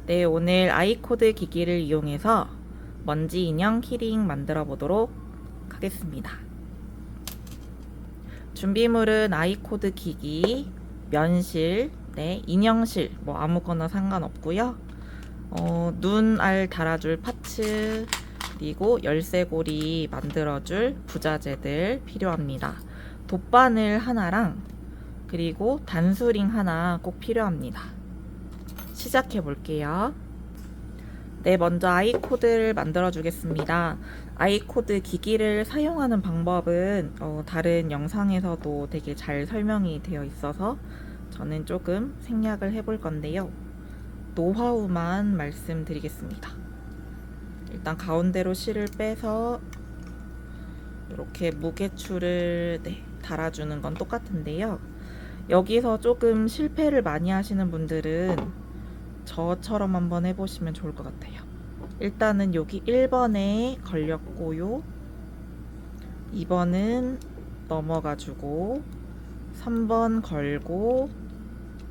네, 오늘 아이코드 기기를 이용해서 먼지 인형 키링 만들어 보도록 하겠습니다. 준비물은 아이코드 기기, 면실, 네, 인형실, 뭐 아무거나 상관없고요. 눈알 달아줄 파츠, 그리고 열쇠고리 만들어줄 부자재들 필요합니다. 돗바늘 하나랑 그리고 단수링 하나 꼭 필요합니다. 시작해 볼게요. 네, 먼저 아이코드를 만들어 주겠습니다. 아이코드 기기를 사용하는 방법은 다른 영상에서도 되게 잘 설명이 되어 있어서 저는 조금 생략을 해볼 건데요. 노하우만 말씀드리겠습니다. 일단 가운데로 실을 빼서 이렇게 무게추를 달아주는 건 똑같은데요. 여기서 조금 실패를 많이 하시는 분들은 저처럼 한번 해보시면 좋을 것 같아요. 일단은 여기 1번에 걸렸고요. 2번은 넘어가지고 3번 걸고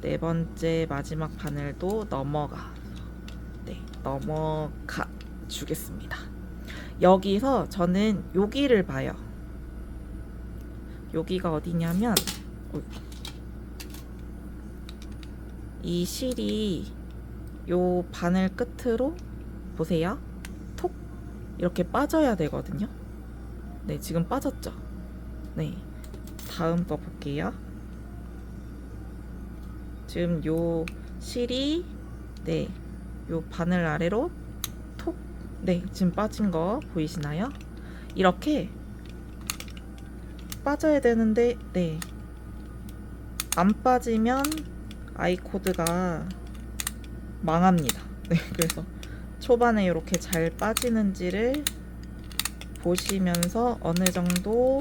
네 번째 마지막 바늘도 넘어가 주겠습니다. 여기서 저는 여기를 봐요. 여기가 어디냐면 이 실이 요 바늘 끝으로 보세요. 톡 이렇게 빠져야 되거든요. 네, 지금 빠졌죠. 네, 다음 거 볼게요. 지금 요 실이 요 바늘 아래로 톡 지금 빠진 거 보이시나요? 이렇게 빠져야 되는데 안 빠지면 아이코드가 망합니다. 그래서 초반에 이렇게 잘 빠지는지를 보시면서 어느 정도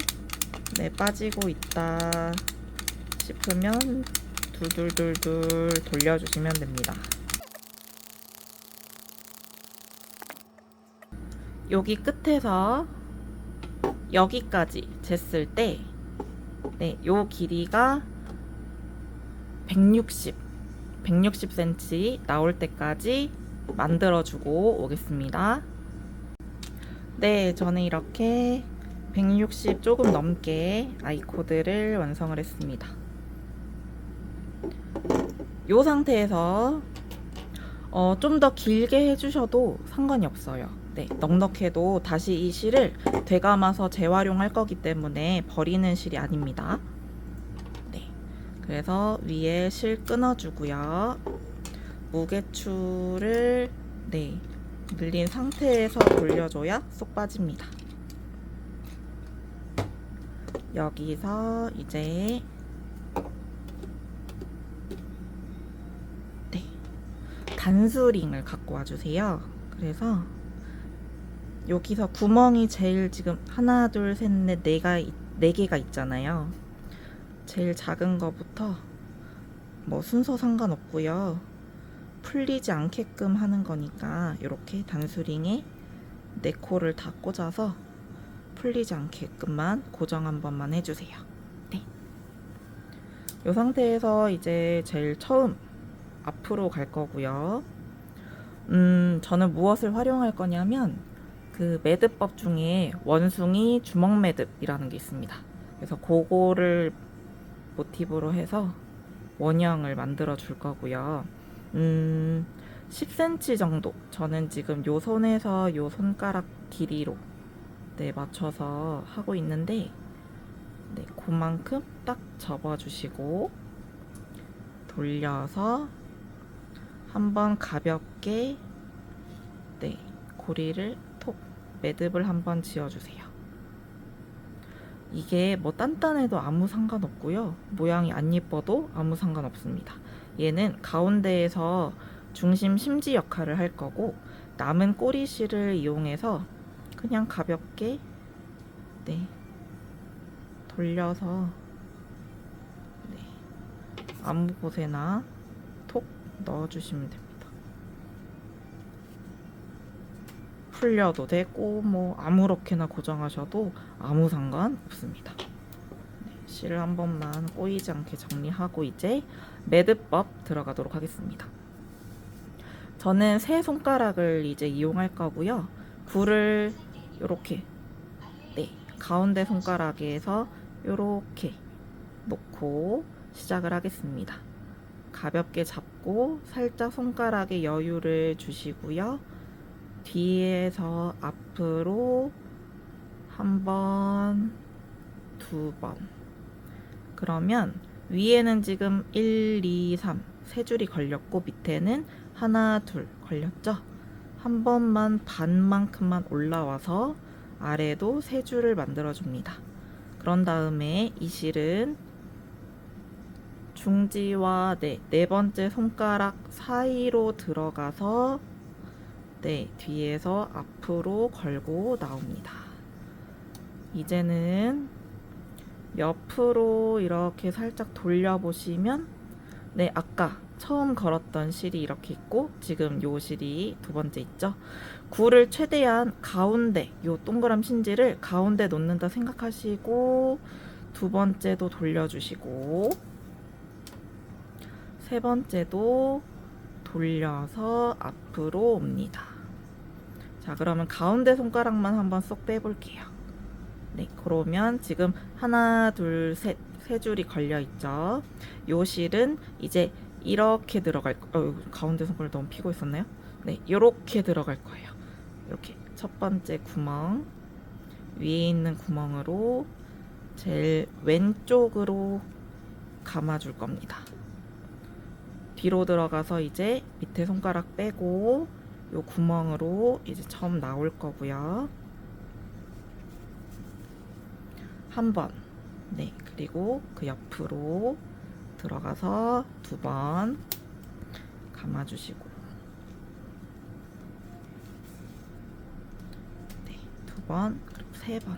빠지고 있다 싶으면 둘둘둘둘 돌려주시면 됩니다. 여기 끝에서 여기까지 쟀을 때 요 길이가 160cm 나올 때까지 만들어주고 오겠습니다. 네, 저는 이렇게 160 조금 넘게 아이코드를 완성을 했습니다. 이 상태에서 좀 더 길게 해주셔도 상관이 없어요. 넉넉해도 다시 이 실을 되감아서 재활용할 거기 때문에 버리는 실이 아닙니다. 그래서 위에 실 끊어주고요. 무게추를 늘린 상태에서 돌려줘야 쏙 빠집니다. 여기서 이제 단수링을 갖고 와주세요. 그래서 여기서 구멍이 제일 지금 하나, 둘, 셋, 넷, 네 개가 있잖아요. 제일 작은 거부터 뭐 순서 상관없고요. 풀리지 않게끔 하는 거니까 이렇게 단수링에 네 코를 다 꽂아서 풀리지 않게끔만 고정 한 번만 해주세요. 이 상태에서 이제 제일 처음 앞으로 갈 거고요. 저는 무엇을 활용할 거냐면 그 매듭법 중에 원숭이 주먹 매듭이라는 게 있습니다. 그래서 그거를 모티브로 해서 원형을 만들어 줄 거고요. 10cm 정도, 저는 지금 요 손에서 요 손가락 길이로 맞춰서 하고 있는데 그만큼 딱 접어주시고 돌려서 한번 가볍게 고리를 톡 매듭을 한번 지어주세요. 이게 뭐 단단해도 아무 상관없고요. 모양이 안 예뻐도 아무 상관없습니다. 얘는 가운데에서 중심 심지 역할을 할 거고, 남은 꼬리실을 이용해서 그냥 가볍게 돌려서 아무 곳에나 톡 넣어주시면 됩니다. 풀려도 되고 뭐 아무렇게나 고정하셔도 아무 상관 없습니다. 실을 한 번만 꼬이지 않게 정리하고 이제 매듭법 들어가도록 하겠습니다. 저는 세 손가락을 이제 이용할 거고요. 굴을 요렇게, 네, 가운데 손가락에서 요렇게 놓고 시작을 하겠습니다. 가볍게 잡고 살짝 손가락에 여유를 주시고요. 뒤에서 앞으로 한 번, 두 번. 그러면 위에는 지금 1, 2, 3 세 줄이 걸렸고 밑에는 하나, 둘 걸렸죠? 한 번만 반만큼만 올라와서 아래도 세 줄을 만들어 줍니다. 그런 다음에 이 실은 중지와 네 번째 손가락 사이로 들어가서 뒤에서 앞으로 걸고 나옵니다. 이제는 옆으로 이렇게 살짝 돌려보시면 아까 처음 걸었던 실이 이렇게 있고 지금 요 실이 두 번째 있죠. 굴을 최대한 가운데 요 동그란 심지를 가운데 놓는다 생각하시고 두 번째도 돌려주시고 세 번째도 돌려서 앞으로 옵니다. 자, 그러면 가운데 손가락만 한번 쏙 빼볼게요. 그러면 지금 하나, 둘, 셋, 세 줄이 걸려 있죠. 요 실은 이제 이렇게 들어갈 가운데 손가락 너무 피고 있었나요? 이렇게 들어갈 거예요. 이렇게 첫 번째 구멍, 위에 있는 구멍으로 제일 왼쪽으로 감아줄 겁니다. 뒤로 들어가서 이제 밑에 손가락 빼고 요 구멍으로 이제 처음 나올 거고요. 한 번, 그리고 그 옆으로 들어가서 두 번 감아주시고, 두 번, 그리고 세 번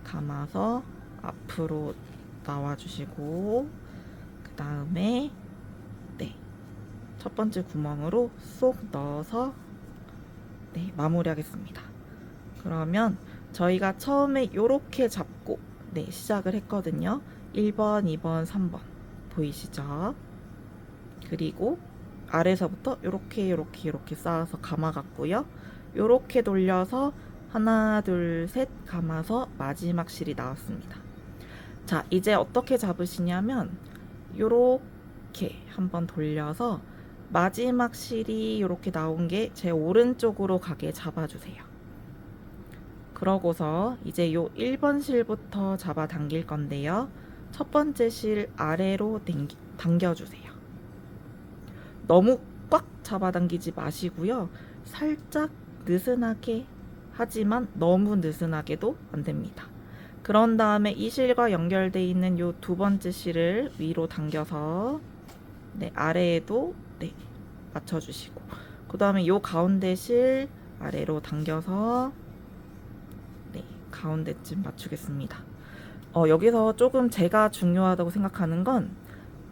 감아서 앞으로 나와주시고, 그 다음에 첫 번째 구멍으로 쏙 넣어서 마무리하겠습니다. 그러면 저희가 처음에 이렇게 잡고 시작을 했거든요. 1번, 2번, 3번 보이시죠? 그리고 아래서부터 이렇게 쌓아서 감아갔고요. 이렇게 돌려서 하나, 둘, 셋 감아서 마지막 실이 나왔습니다. 자, 이제 어떻게 잡으시냐면 이렇게 한번 돌려서 마지막 실이 이렇게 나온 게 제 오른쪽으로 가게 잡아주세요. 그러고서 이제 요 1번 실부터 잡아 당길 건데요. 첫 번째 실 아래로 당겨주세요. 너무 꽉 잡아 당기지 마시고요. 살짝 느슨하게, 하지만 너무 느슨하게도 안 됩니다. 그런 다음에 이 실과 연결되어 있는 요 두 번째 실을 위로 당겨서 아래에도 맞춰주시고, 그 다음에 요 가운데 실 아래로 당겨서 가운데쯤 맞추겠습니다. 여기서 조금 제가 중요하다고 생각하는 건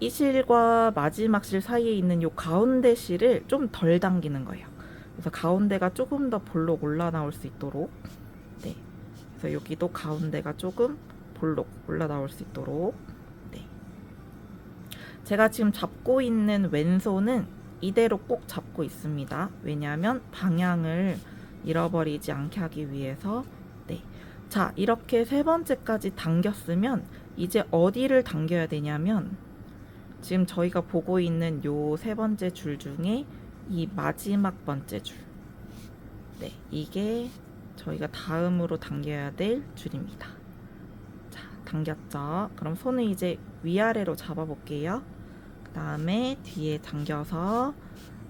이 실과 마지막 실 사이에 있는 요 가운데 실을 좀 덜 당기는 거예요. 그래서 가운데가 조금 더 볼록 올라 나올 수 있도록, 그래서 여기도 가운데가 조금 볼록 올라 나올 수 있도록, 제가 지금 잡고 있는 왼손은 이대로 꼭 잡고 있습니다. 왜냐하면 방향을 잃어버리지 않게 하기 위해서. 자, 이렇게 세 번째까지 당겼으면 이제 어디를 당겨야 되냐면 지금 저희가 보고 있는 요 세 번째 줄 중에 이 마지막 번째 줄, 이게 저희가 다음으로 당겨야 될 줄입니다. 자, 당겼죠? 그럼 손을 이제 위아래로 잡아 볼게요. 그 다음에 뒤에 당겨서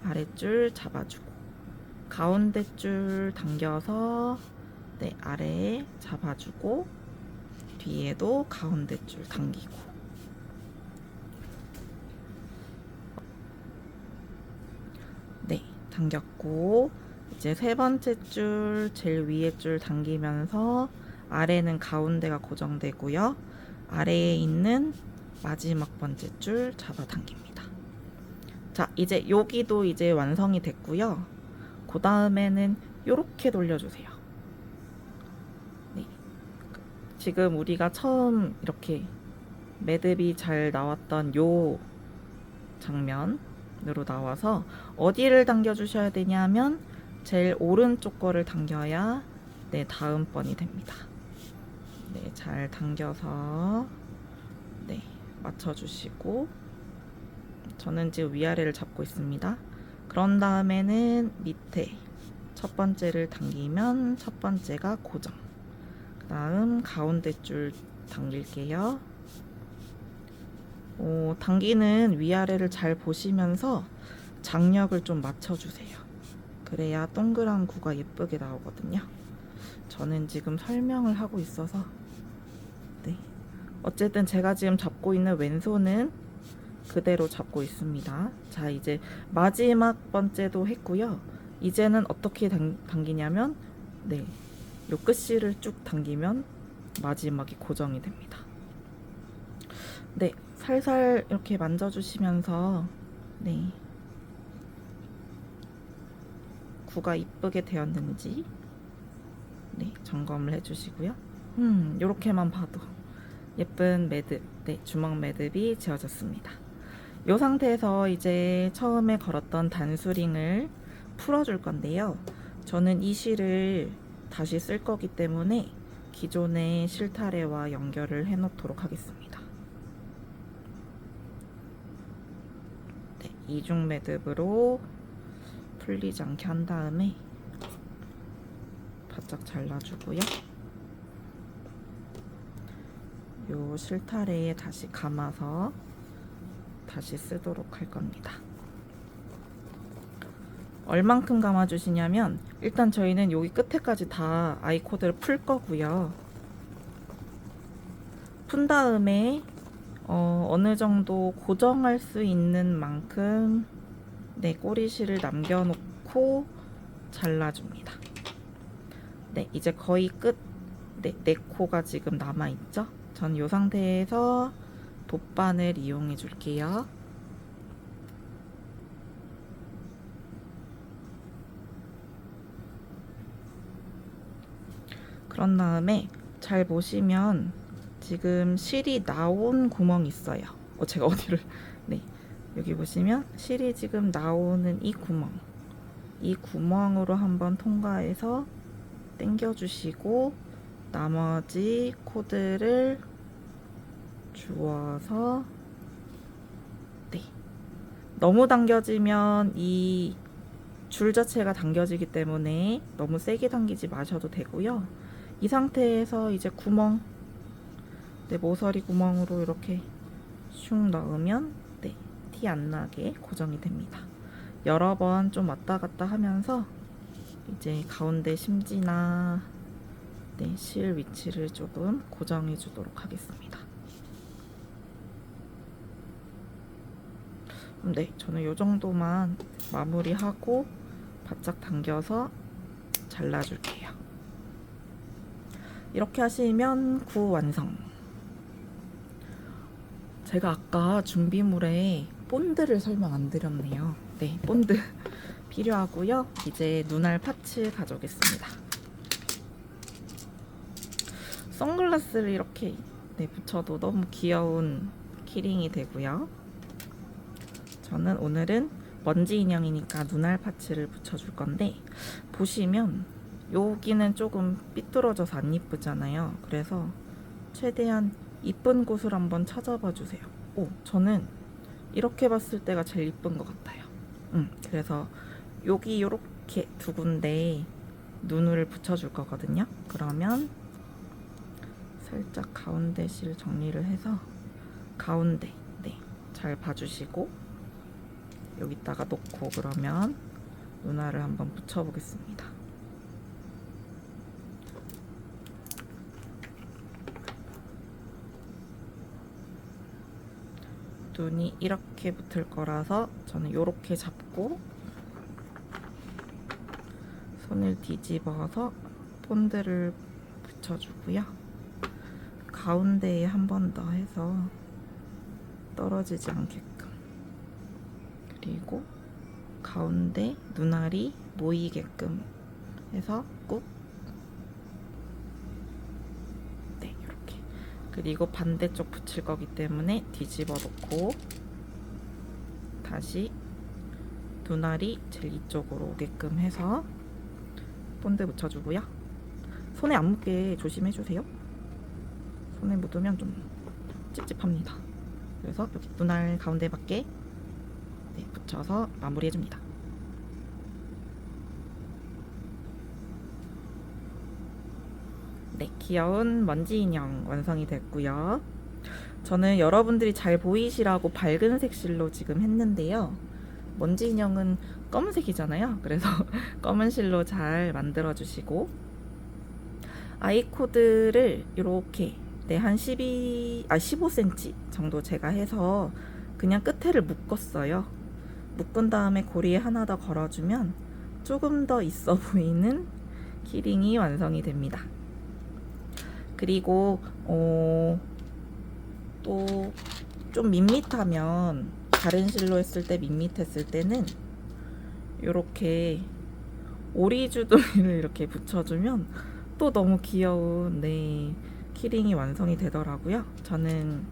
아랫줄 잡아주고, 가운데 줄 당겨서 아래에 잡아주고, 뒤에도 가운데 줄 당기고, 당겼고, 이제 세 번째 줄 제일 위에 줄 당기면서 아래는 가운데가 고정되고요. 아래에 있는 마지막 번째 줄 잡아 당깁니다. 자, 이제 여기도 이제 완성이 됐고요. 그 다음에는 이렇게 돌려주세요. 지금 우리가 처음 이렇게 매듭이 잘 나왔던 요 장면, 으로 나와서 어디를 당겨 주셔야 되냐면 제일 오른쪽 거를 당겨야 네, 다음번이 됩니다. 네, 잘 당겨서 네, 맞춰 주시고 저는 지금 위아래를 잡고 있습니다. 그런 다음에는 밑에 첫 번째를 당기면 첫 번째가 고정. 그 다음 가운데 줄 당길게요. 당기는 위아래를 잘 보시면서 장력을 좀 맞춰주세요. 그래야 동그란 구가 예쁘게 나오거든요. 저는 지금 설명을 하고 있어서 네. 어쨌든 제가 지금 잡고 있는 왼손은 그대로 잡고 있습니다. 자, 이제 마지막 번째도 했고요. 이제는 어떻게 당기냐면 네, 요 끝실을 쭉 당기면 마지막이 고정이 됩니다. 네, 살살 이렇게 만져주시면서 네, 구가 이쁘게 되었는지 네, 점검을 해주시고요. 요렇게만 봐도 예쁜 매듭, 네, 주먹 매듭이 지어졌습니다. 이 상태에서 이제 처음에 걸었던 단수링을 풀어줄 건데요. 저는 이 실을 다시 쓸 거기 때문에 기존의 실타래와 연결을 해 놓도록 하겠습니다. 네, 이중 매듭으로 풀리지 않게 한 다음에 바짝 잘라주고요. 요 실타래에 다시 감아서 다시 쓰도록 할 겁니다. 얼만큼 감아주시냐면 일단 저희는 여기 끝에까지 다 아이코드를 풀 거고요. 푼 다음에 어느 정도 고정할 수 있는 만큼 네, 꼬리실을 남겨놓고 잘라줍니다. 네, 이제 거의 끝. 네, 4코가 지금 남아있죠? 전 이 상태에서 돗바늘 이용해 줄게요. 그런 다음에 잘 보시면 지금 실이 나온 구멍이 있어요. 제가 어디를 네, 여기 보시면 실이 지금 나오는 이 구멍으로 한번 통과해서 당겨 주시고 나머지 코드를 주워서 네, 너무 당겨지면 이 줄 자체가 당겨지기 때문에 너무 세게 당기지 마셔도 되고요. 이 상태에서 이제 구멍, 네, 모서리 구멍으로 이렇게 슉 넣으면 네, 티 안 나게 고정이 됩니다. 여러 번 좀 왔다 갔다 하면서 이제 가운데 심지나 네, 실 위치를 조금 고정해 주도록 하겠습니다. 네, 저는 이 정도만 마무리하고 바짝 당겨서 잘라줄게요. 이렇게 하시면 구 완성. 제가 아까 준비물에 본드를 설명 안 드렸네요. 네, 본드 필요하고요. 이제 눈알 파츠 가져오겠습니다. 선글라스를 이렇게 네, 붙여도 너무 귀여운 키링이 되고요. 저는 오늘은 먼지 인형이니까 눈알 파츠를 붙여줄 건데 보시면 여기는 조금 삐뚤어져서 안 이쁘잖아요. 그래서 최대한 이쁜 곳을 한번 찾아봐 주세요. 저는 이렇게 봤을 때가 제일 이쁜 것 같아요. 그래서 여기 이렇게 두 군데 눈을 붙여줄 거거든요. 그러면 살짝 가운데 실 정리를 해서 가운데 네, 잘 봐주시고 여기다가 놓고 그러면 눈알을 한번 붙여보겠습니다. 눈이 이렇게 붙을 거라서 저는 이렇게 잡고 손을 뒤집어서 본드를 붙여주고요. 가운데에 한 번 더 해서 떨어지지 않게끔, 그리고 가운데 눈알이 모이게끔 해서 꾹, 네, 이렇게. 그리고 반대쪽 붙일 거기 때문에 뒤집어 놓고 다시 눈알이 제일 이쪽으로 오게끔 해서 본드 묻혀주고요. 손에 안 묻게 조심해주세요. 손에 묻으면 좀 찝찝합니다. 그래서 여기 눈알 가운데 맞게 네, 붙여서 마무리해줍니다. 네, 귀여운 먼지 인형 완성이 됐고요. 저는 여러분들이 잘 보이시라고 밝은 색실로 지금 했는데요. 먼지 인형은 검은색이잖아요. 그래서 검은 실로 잘 만들어 주시고, 아이 코드를 이렇게 네, 한 15cm 정도 제가 해서 그냥 끝에를 묶었어요. 묶은 다음에 고리에 하나 더 걸어주면 조금 더 있어 보이는 키링이 완성이 됩니다. 그리고 또 좀 밋밋하면, 다른 실로 했을 때 밋밋했을 때는 이렇게 오리주둥이를 이렇게 붙여주면 또 너무 귀여운 네, 키링이 완성이 되더라고요. 저는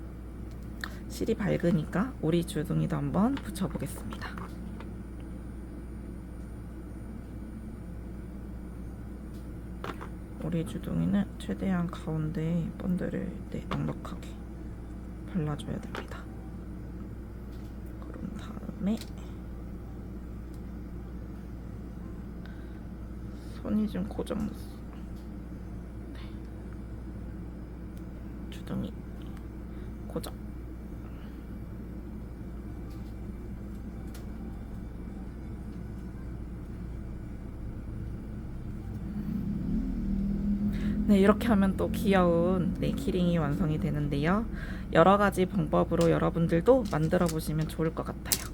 실이 밝으니까 오리주둥이도 한번 붙여보겠습니다. 오리주둥이는 최대한 가운데 본드를 네, 넉넉하게 발라줘야 됩니다. 그런 다음에 손이 좀 고정났어. 네. 주둥이 고정. 네, 이렇게 하면 또 귀여운 네, 키링이 완성이 되는데요. 여러 가지 방법으로 여러분들도 만들어 보시면 좋을 것 같아요.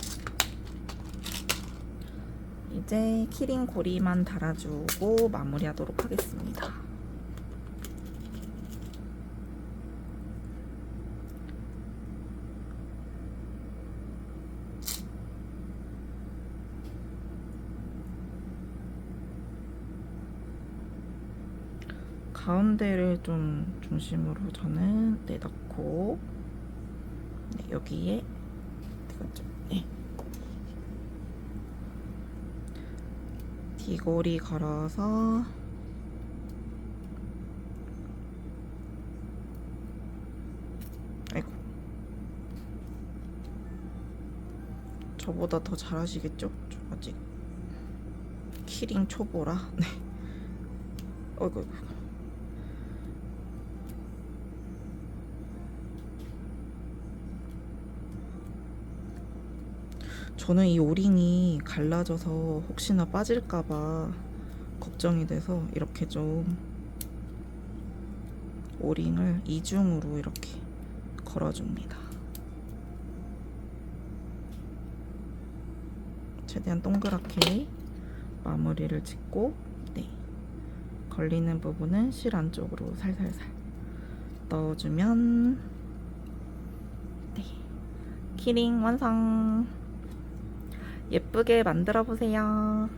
이제 키링 고리만 달아주고 마무리하도록 하겠습니다. 가운데를 좀 중심으로 저는 네, 넣고 네, 여기에 네. 귀고리 걸어서 아이고, 저보다 더 잘하시겠죠? 저 아직 키링 초보라. 네. 어이구. 저는 이 오링이 갈라져서 혹시나 빠질까봐 걱정이 돼서 이렇게 좀 오링을 이중으로 이렇게 걸어줍니다. 최대한 동그랗게 마무리를 짓고 네, 걸리는 부분은 실 안쪽으로 살살살 넣어주면 네, 키링 완성! 예쁘게 만들어 보세요.